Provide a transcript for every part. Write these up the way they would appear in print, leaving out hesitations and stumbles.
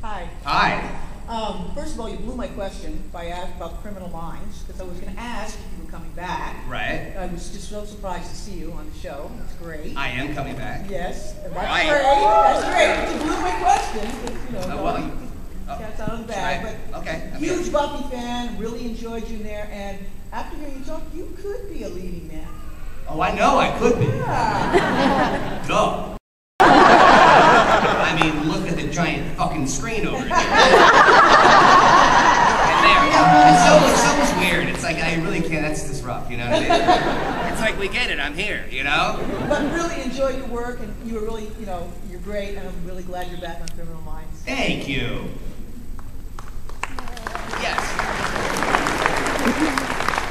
Hi. Hi. First of all, you blew my question by asking about Criminal Minds, because I was going to ask if you were coming back. Right. I was just so surprised to see you on the show. That's great. I am coming back. Yes, that's Right. great. That's great. But you blew my question. You know, Well, cat's out of the bag. But okay. huge Buffy fan. Really enjoyed you there. And after hearing you talk, you could be a leading man. Oh, I know I could be. Yeah. Duh. I mean, look at the giant fucking screen over here. And there. It's almost weird. It's like, I really can't, that's just rough, you know what I mean? It's like, we get it, I'm here, you know? But really enjoyed your work, and you were really, you know, you're great, and I'm really glad you're back on Criminal Minds. Thank you. Yes.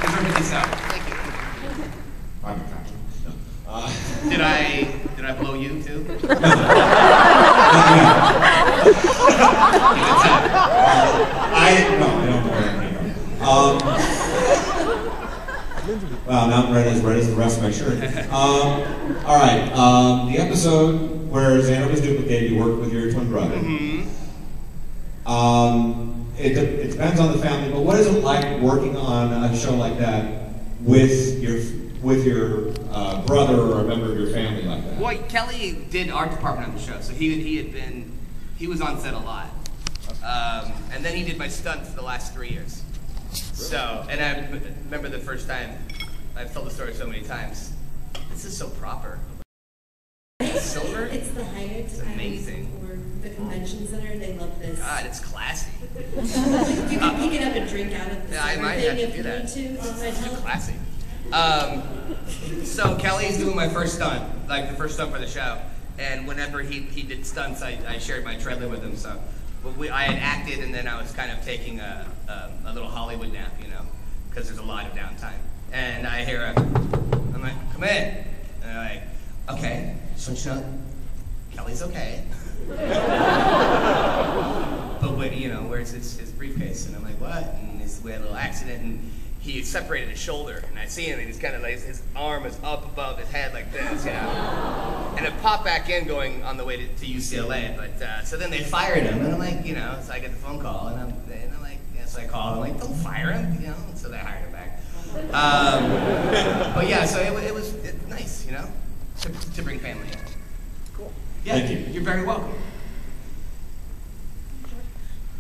Perfectly so. Thank you. I'm Did I blow you too? I don't know anything. Well, now I'm ready as the rest of my shirt. All right. The episode where Xander was duplicated, you worked with your twin brother. Mm-hmm. It depends on the family, but what is it like working on a show like that with your brother or a member of your family like that? Well, Kelly did art department on the show, so he was on set a lot. And then he did my stunts for the last 3 years. So, and I remember the first time, I've told the story so many times, this is so proper. Silver? It's the Hyatt. It's amazing. Or the convention center, they love this. God, it's classy. You can pick it up and drink out of the Yeah, I silver might thing have to if do you that. need to. It's classy. So Kelly's doing my first stunt, like the first stunt for the show. And whenever he did stunts, I shared my trailer with him. So I had acted, and then I was kind of taking a little Hollywood nap, you know, because there's a lot of downtime. And I hear I'm like, come in. And I'm like, okay, switch up. Kelly's okay. But when, you know, where's his briefcase? And I'm like, what? And we had a little accident, and he separated his shoulder, and I see him, and he's kind of like, his arm is up above his head like this, you know? And it popped back in going on the way to UCLA, but, so then they fired him, and I'm like, you know, so I get the phone call, and I'm like, yeah, so I called, I'm like, don't fire him, you know? So they hired him back. But yeah, so it was nice, you know, to bring family in. Cool. Yeah, Thank you. You're very welcome.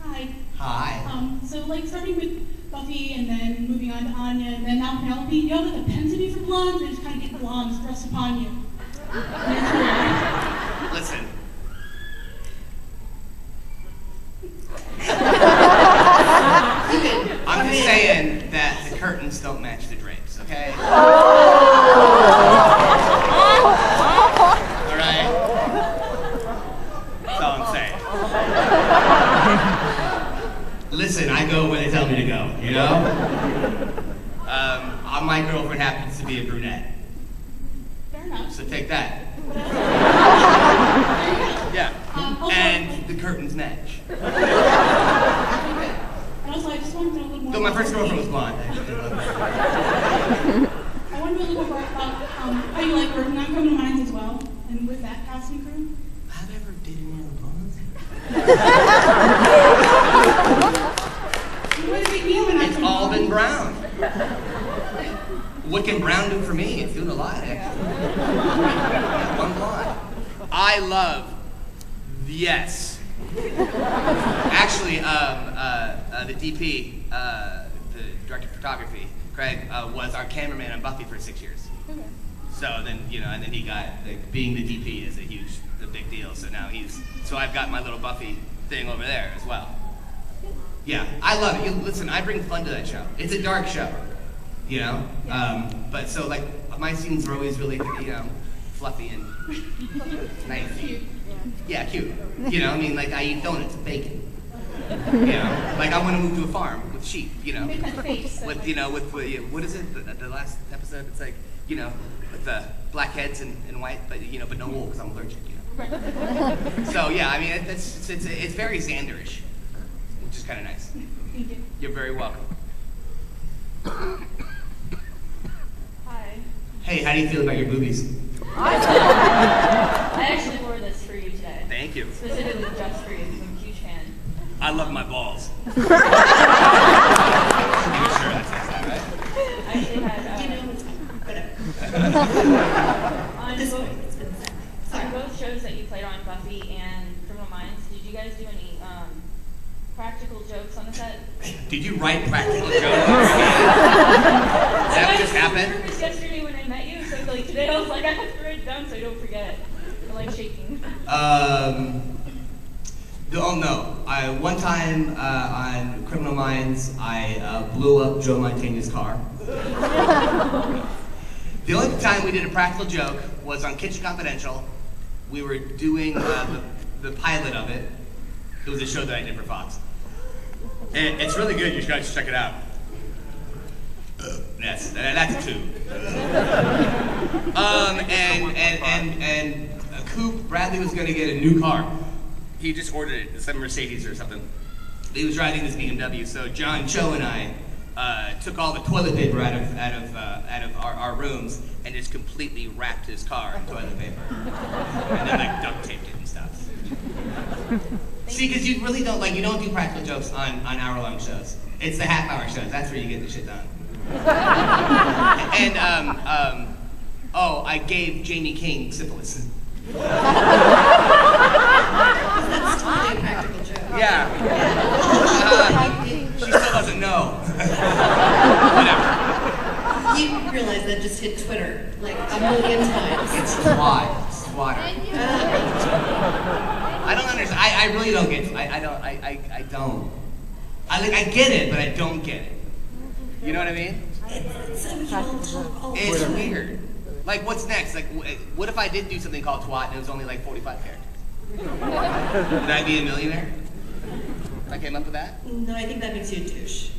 Hi. Hi. So like starting with Buffy and then moving on to Anya and then now Penelope, you have like a propensity for blondes and just kind of get blondes thrust upon you. Listen. I'm just saying that the curtains don't match the drapes, okay? Alright? That's all I'm saying. Listen, I go where they tell me to go, you know? My girlfriend happens to be a brunette. Fair enough. So take that. Yeah. And the curtains match. And also I just wanted to know a little more Though my about first girlfriend was blonde. I want to know a little more about how you like working on Criminal Minds as well, and with that cast and crew. Have I ever dated any other blondes? What does it mean when It's all been brown. What can brown do for me? It's doing a lot, actually. One blonde. I love, yes. Actually, the DP, the director of photography, Craig, was our cameraman on Buffy for 6 years. Okay. So then, you know, and then he got, like, being the DP is a big deal. So now so I've got my little Buffy thing over there as well. Yeah, I love it. Listen, I bring fun to that show. It's a dark show, you know? But so, like, my scenes are always really, you know, fluffy and nice. Cute. Yeah, cute. You know, I mean, like, I eat donuts and bacon. You know, like, I want to move to a farm with sheep, you know? Make that face. With, you know, with what is it, the last episode? It's like, you know, with the black heads and white, but, you know, but no wool, because I'm allergic, you know? So, yeah, I mean, it's very Xanderish, which is kind of nice. Thank you. You're very welcome. Hi. Hey, how do you feel about your boobies? I actually wore this for you today. Thank you. Specifically just for you, because I'm a huge fan. I love my balls. Are you sure that's that, right? I actually had, You know, it's fine. Whatever. on This both, way, it's been said. Sorry. on both shows that you played on, Buffy and Criminal Minds, did you guys do any practical jokes on the set? Did you write practical jokes? Does that just happen? I was nervous yesterday when I met you, so like today I was like, I have to write it down so I don't forget. I'm like shaking. Oh no! One time on Criminal Minds, I blew up Joe Montana's car. The only time we did a practical joke was on Kitchen Confidential. We were doing the pilot of it. It was a show that I did for Fox. And it's really good. You guys should check it out. That's a two. And Coop Bradley was going to get a new car. He just ordered it, some Mercedes or something. He was driving this BMW, so John Cho and I took all the toilet paper out of our rooms and just completely wrapped his car in toilet paper, and then like duct taped it and stuff. See, because you really don't you don't do practical jokes on hour-long shows. It's the half-hour shows. That's where you get the shit done. And I gave Jamie King syphilis. That's totally a practical joke. Yeah. She still doesn't know. Whatever. You realize that just hit Twitter like a million times. It's swatter. I don't understand. I really don't get it. I don't. I get it, but I don't get it. You know what I mean? It's weird. Like, what's next? Like, what if I did do something called Twat and it was only like 45 characters? Would I be a millionaire? If I came up with that? No, I think that makes you a douche.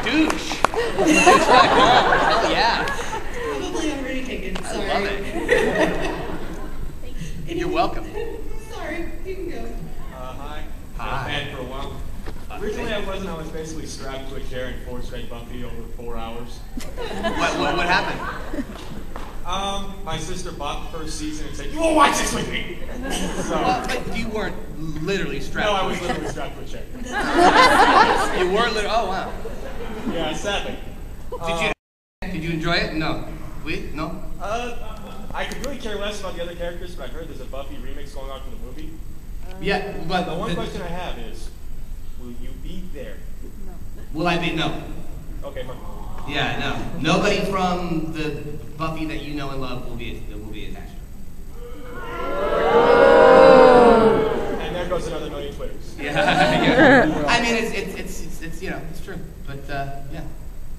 Douche. Douche.com. Hell yeah. Probably already taken. Sorry. I love it. You're welcome. Sorry, you can go. Hi. Hi. Been a fan for a while. Originally I wasn't. I was basically strapped to a chair and force fed Buffy over 4 hours. What happened? My sister bought the first season and said, "You will watch this with me." So, But you weren't literally strapped. no, I was literally strapped to a chair. You were literally. Oh wow. Yeah, sadly. Did you enjoy it? No. No. I could really care less about the other characters, but I heard there's a Buffy remix going on for the movie. Yeah, but The one question I have is, will you be there? Will I be? No. Okay, fine. Yeah, no. Nobody from the Buffy that you know and love will be attached. And there goes another million Twitters. Yeah. I mean, it's it's true. But yeah.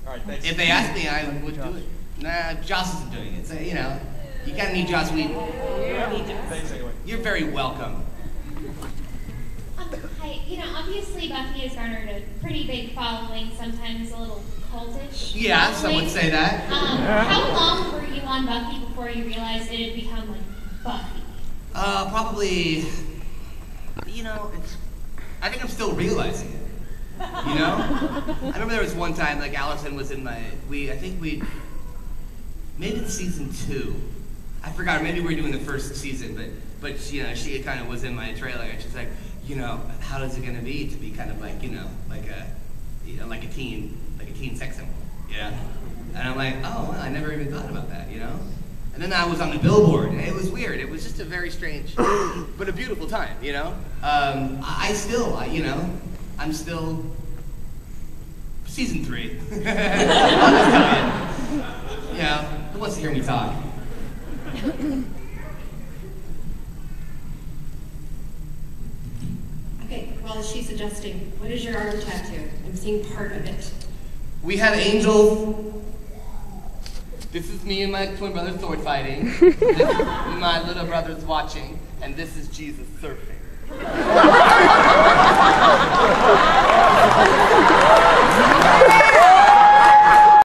All right, thanks. If they asked me, I would do it. Nah, Joss isn't doing it. So you gotta need Joss Whedon. Thanks anyway. You're very welcome. Hi, obviously Buffy has garnered a pretty big following, sometimes a little cultish. Yeah, some following. would say that. How long were you on Buffy before you realized it had become like Buffy? Probably, I think I'm still realizing it. I remember there was one time, like Allison was in maybe it's season 2. I forgot, maybe we were doing the first season, but she kind of was in my trailer, and she's like, how is it going to be to be kind of like, like a teen sex symbol, And I'm like, oh, well, I never even thought about that, And then I was on the billboard, and it was weird. It was just a very strange, but a beautiful time, I'm still season 3. I'll just tell you. Who wants to hear me talk? Okay, while she's adjusting, what is your arm tattoo? I'm seeing part of it. We have angels. This is me and my twin brother sword fighting. This is my little brother's watching, and this is Jesus surfing.